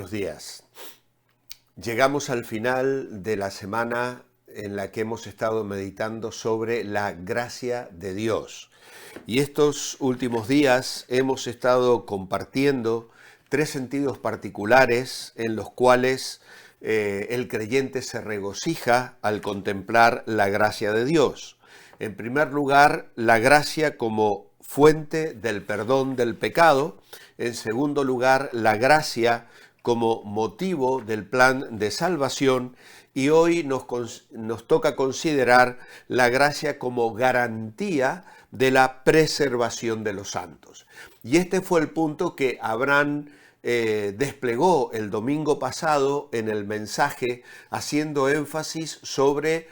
buenos días. Llegamos al final de la semana en la que hemos estado meditando sobre la gracia de Dios. Y estos últimos días hemos estado compartiendo tres sentidos particulares en los cuales el creyente se regocija al contemplar la gracia de Dios. En primer lugar, la gracia como fuente del perdón del pecado. En segundo lugar, la gracia como motivo del plan de salvación. Y hoy nos toca considerar la gracia como garantía de la preservación de los santos. Y este fue el punto que Abraham desplegó el domingo pasado en el mensaje, haciendo énfasis sobre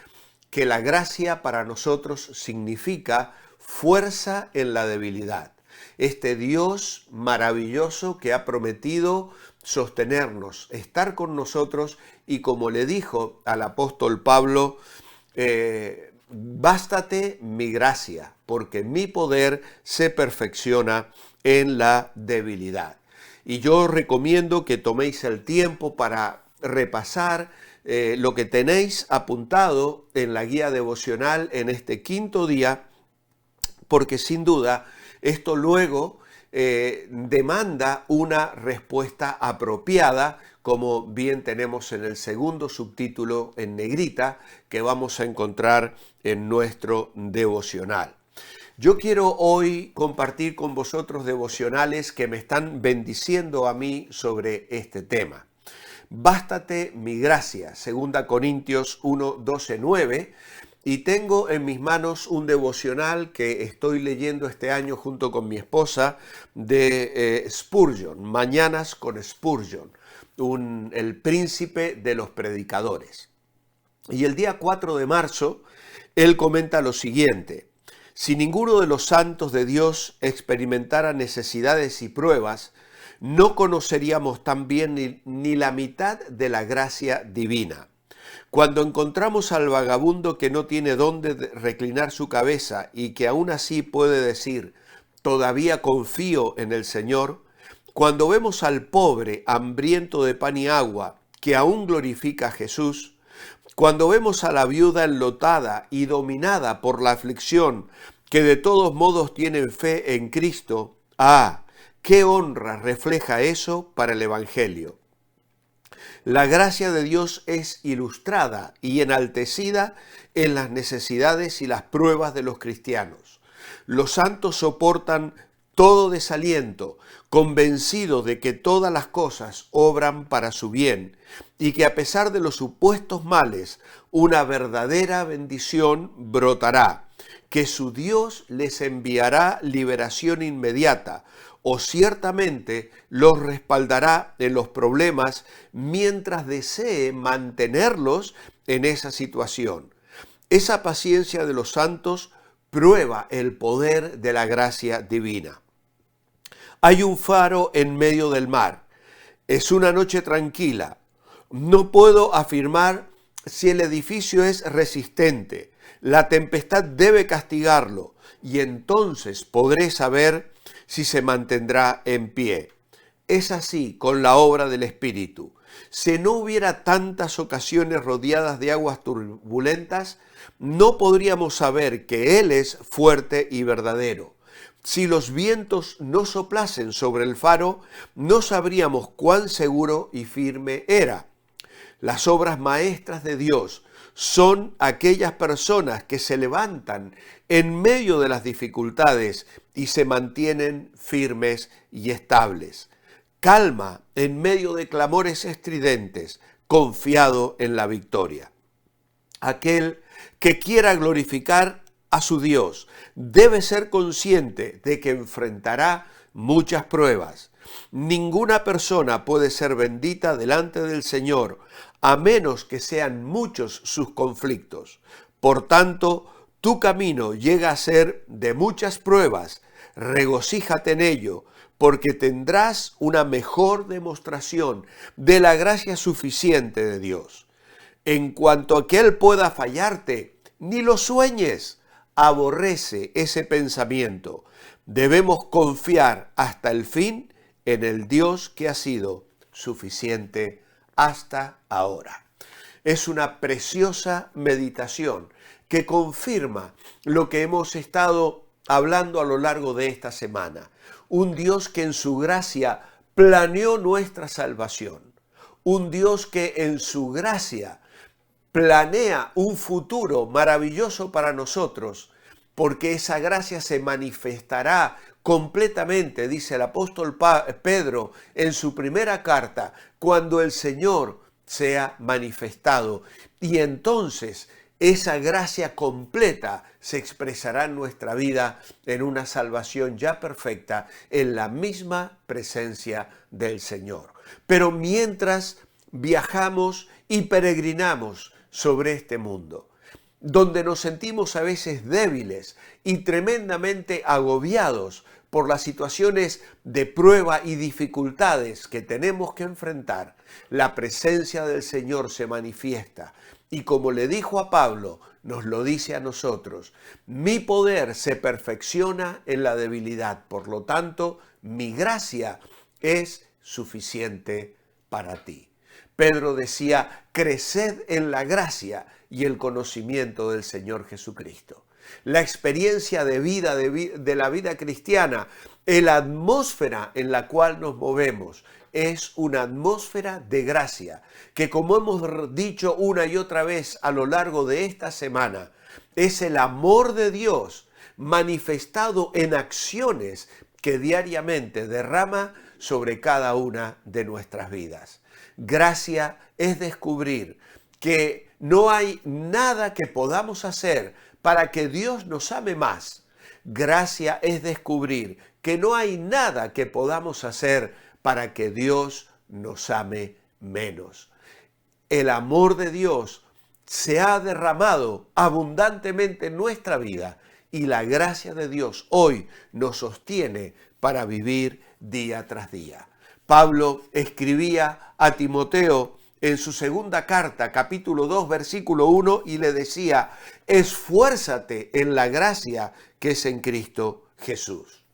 que la gracia para nosotros significa fuerza en la debilidad. Este Dios maravilloso que ha prometido sostenernos, estar con nosotros, y como le dijo al apóstol Pablo, bástate mi gracia, porque mi poder se perfecciona en la debilidad. Y yo recomiendo que toméis el tiempo para repasar lo que tenéis apuntado en la guía devocional en este quinto día, porque sin duda esto luego demanda una respuesta apropiada, como bien tenemos en el segundo subtítulo en negrita que vamos a encontrar en nuestro devocional. Yo quiero hoy compartir con vosotros devocionales que me están bendiciendo a mí sobre este tema. Bástate mi gracia, 2 Corintios 1, 12, 9, y tengo en mis manos un devocional que estoy leyendo este año junto con mi esposa de Spurgeon, Mañanas con Spurgeon, el príncipe de los predicadores. Y el día 4 de marzo, él comenta lo siguiente: si ninguno de los santos de Dios experimentara necesidades y pruebas, no conoceríamos también ni la mitad de la gracia divina. Cuando encontramos al vagabundo que no tiene dónde reclinar su cabeza y que aún así puede decir, todavía confío en el Señor, cuando vemos al pobre hambriento de pan y agua que aún glorifica a Jesús, cuando vemos a la viuda enlotada y dominada por la aflicción que de todos modos tienen fe en Cristo, ¡qué honra refleja eso para el Evangelio! La gracia de Dios es ilustrada y enaltecida en las necesidades y las pruebas de los cristianos. Los santos soportan todo desaliento, convencidos de que todas las cosas obran para su bien y que a pesar de los supuestos males, una verdadera bendición brotará, que su Dios les enviará liberación inmediata, o ciertamente los respaldará en los problemas mientras desee mantenerlos en esa situación. Esa paciencia de los santos prueba el poder de la gracia divina. Hay un faro en medio del mar. Es una noche tranquila. No puedo afirmar si el edificio es resistente. La tempestad debe castigarlo y entonces podré saber si se mantendrá en pie. Es así con la obra del Espíritu. Si no hubiera tantas ocasiones rodeadas de aguas turbulentas, no podríamos saber que Él es fuerte y verdadero. Si los vientos no soplasen sobre el faro, no sabríamos cuán seguro y firme era. Las obras maestras de Dios son aquellas personas que se levantan en medio de las dificultades y se mantienen firmes y estables. Calma en medio de clamores estridentes, confiado en la victoria. Aquel que quiera glorificar a su Dios debe ser consciente de que enfrentará muchas pruebas. Ninguna persona puede ser bendita delante del Señor a menos que sean muchos sus conflictos. Por tanto, tu camino llega a ser de muchas pruebas. Regocíjate en ello, porque tendrás una mejor demostración de la gracia suficiente de Dios. En cuanto a que Él pueda fallarte, ni lo sueñes. Aborrece ese pensamiento. Debemos confiar hasta el fin en el Dios que ha sido suficiente hasta ahora. Es una preciosa meditación que confirma lo que hemos estado hablando a lo largo de esta semana. Un Dios que en su gracia planeó nuestra salvación. Un Dios que en su gracia planea un futuro maravilloso para nosotros, porque esa gracia se manifestará completamente, dice el apóstol Pedro en su primera carta, cuando el Señor sea manifestado. Y entonces esa gracia completa se expresará en nuestra vida en una salvación ya perfecta, en la misma presencia del Señor. Pero mientras viajamos y peregrinamos sobre este mundo, donde nos sentimos a veces débiles y tremendamente agobiados por las situaciones de prueba y dificultades que tenemos que enfrentar, la presencia del Señor se manifiesta. Y como le dijo a Pablo, nos lo dice a nosotros: mi poder se perfecciona en la debilidad, por lo tanto, mi gracia es suficiente para ti. Pedro decía: creced en la gracia y el conocimiento del Señor Jesucristo. La experiencia de vida, de la vida cristiana, la atmósfera en la cual nos movemos, es una atmósfera de gracia, que como hemos dicho una y otra vez a lo largo de esta semana, es el amor de Dios manifestado en acciones que diariamente derrama sobre cada una de nuestras vidas. Gracia es descubrir que no hay nada que podamos hacer para que Dios nos ame más. Gracia es descubrir que no hay nada que podamos hacer para que Dios nos ame menos. El amor de Dios se ha derramado abundantemente en nuestra vida y la gracia de Dios hoy nos sostiene para vivir día tras día. Pablo escribía a Timoteo en su segunda carta, capítulo 2, versículo 1, y le decía: esfuérzate en la gracia que es en Cristo Jesús.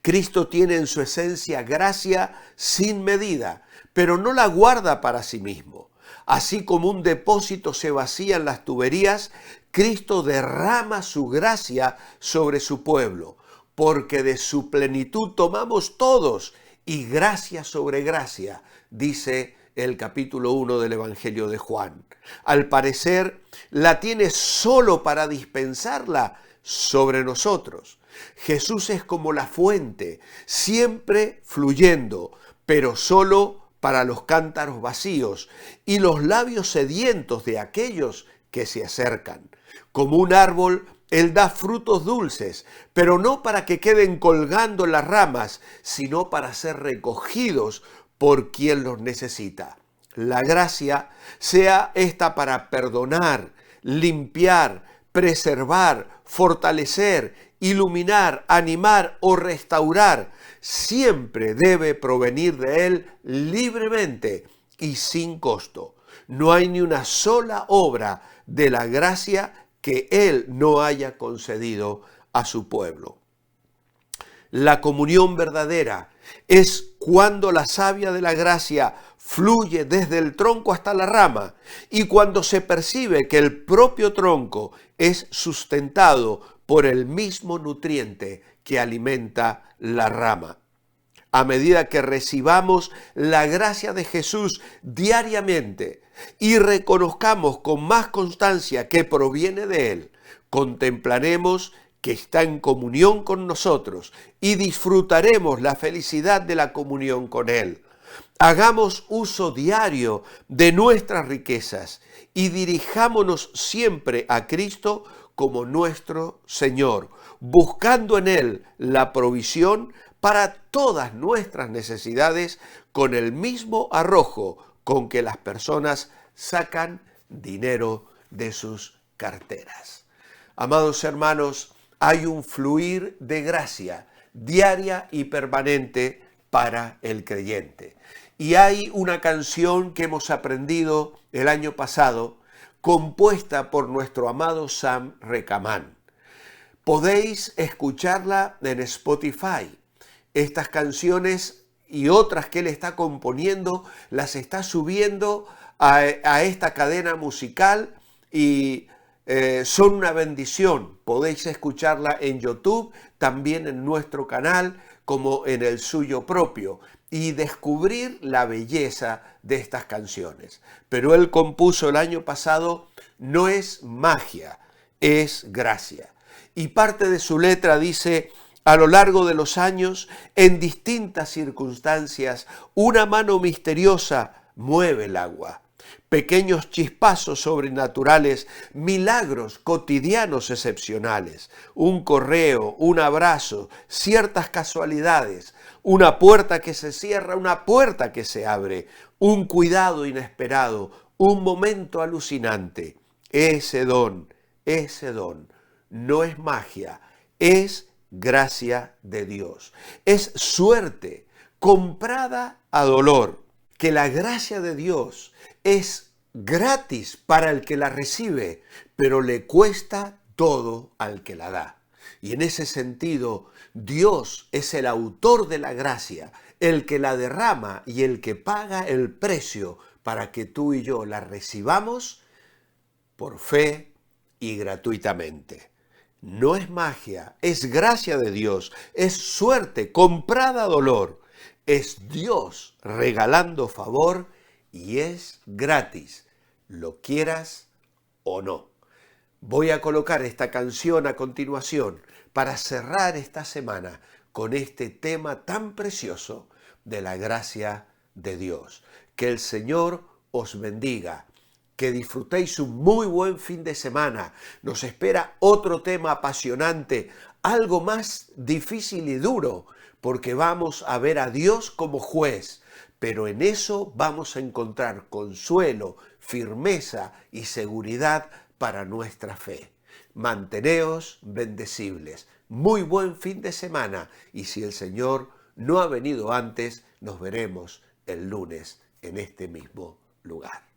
Cristo tiene en su esencia gracia sin medida, pero no la guarda para sí mismo. Así como un depósito se vacía en las tuberías, Cristo derrama su gracia sobre su pueblo, porque de su plenitud tomamos todos, y gracia sobre gracia, dice el capítulo 1 del Evangelio de Juan. Al parecer, la tiene solo para dispensarla sobre nosotros. Jesús es como la fuente, siempre fluyendo, pero solo para los cántaros vacíos y los labios sedientos de aquellos que se acercan. Como un árbol, Él da frutos dulces, pero no para que queden colgando en las ramas, sino para ser recogidos por quien los necesita. La gracia sea esta para perdonar, limpiar, preservar, fortalecer, iluminar, animar o restaurar, siempre debe provenir de Él libremente y sin costo. No hay ni una sola obra de la gracia que Él no haya concedido a su pueblo. La comunión verdadera es cuando la savia de la gracia fluye desde el tronco hasta la rama y cuando se percibe que el propio tronco es sustentado por el mismo nutriente que alimenta la rama. A medida que recibamos la gracia de Jesús diariamente y reconozcamos con más constancia que proviene de Él, contemplaremos que está en comunión con nosotros y disfrutaremos la felicidad de la comunión con Él. Hagamos uso diario de nuestras riquezas y dirijámonos siempre a Cristo como nuestro Señor, buscando en Él la provisión para todas nuestras necesidades con el mismo arrojo con que las personas sacan dinero de sus carteras. Amados hermanos, hay un fluir de gracia diaria y permanente para el creyente. Y hay una canción que hemos aprendido el año pasado, compuesta por nuestro amado Sam Recamán. Podéis escucharla en Spotify. Estas canciones y otras que él está componiendo, las está subiendo a esta cadena musical y son una bendición. Podéis escucharla en YouTube, también en nuestro canal, como en el suyo propio, y descubrir la belleza de estas canciones. Pero él compuso el año pasado No es magia, es gracia. Y parte de su letra dice: a lo largo de los años, en distintas circunstancias, una mano misteriosa mueve el agua. Pequeños chispazos sobrenaturales, milagros cotidianos excepcionales, un correo, un abrazo, ciertas casualidades, una puerta que se cierra, una puerta que se abre, un cuidado inesperado, un momento alucinante. Ese don no es magia, es gracia de Dios. Es suerte comprada a dolor, que la gracia de Dios es gratis para el que la recibe, pero le cuesta todo al que la da. Y en ese sentido, Dios es el autor de la gracia, el que la derrama y el que paga el precio para que tú y yo la recibamos por fe y gratuitamente. No es magia, es gracia de Dios, es suerte comprada a dolor, es Dios regalando favor y es gratis, lo quieras o no. Voy a colocar esta canción a continuación para cerrar esta semana con este tema tan precioso de la gracia de Dios. Que el Señor os bendiga. Que disfrutéis un muy buen fin de semana. Nos espera otro tema apasionante, algo más difícil y duro, porque vamos a ver a Dios como juez, pero en eso vamos a encontrar consuelo, firmeza y seguridad para nuestra fe. Manteneos bendecibles. Muy buen fin de semana y si el Señor no ha venido antes, nos veremos el lunes en este mismo lugar.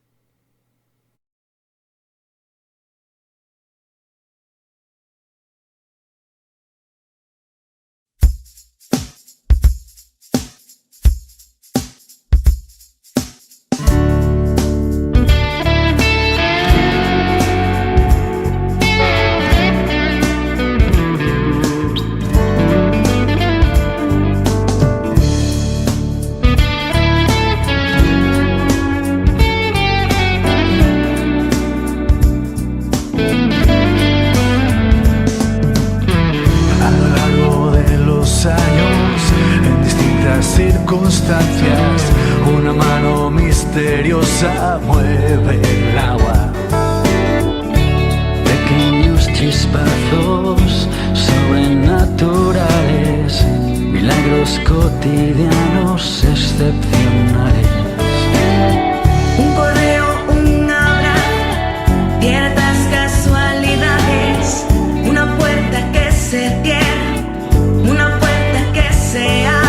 Circunstancias, una mano misteriosa mueve el agua. Pequeños chispazos sobrenaturales, milagros cotidianos excepcionales. Un correo, un abrazo, ciertas casualidades, una puerta que se cierra, una puerta que se abre.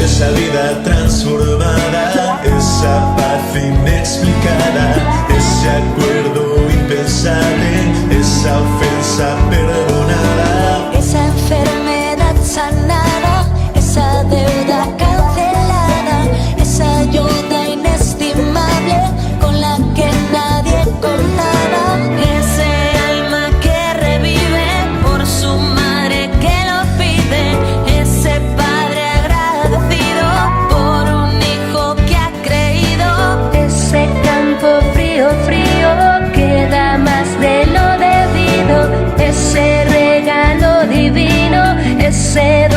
Esa vida transformada, esa paz inexplicada, ese acuerdo impensable, esa ofensa perdonada, esa enfermedad sanada, esa deuda cancelada, esa ayuda inestimable con la que nadie contaba, ese alma que revive por su madre que lo pide, ese padre agradecido por un hijo que ha creído, ese sé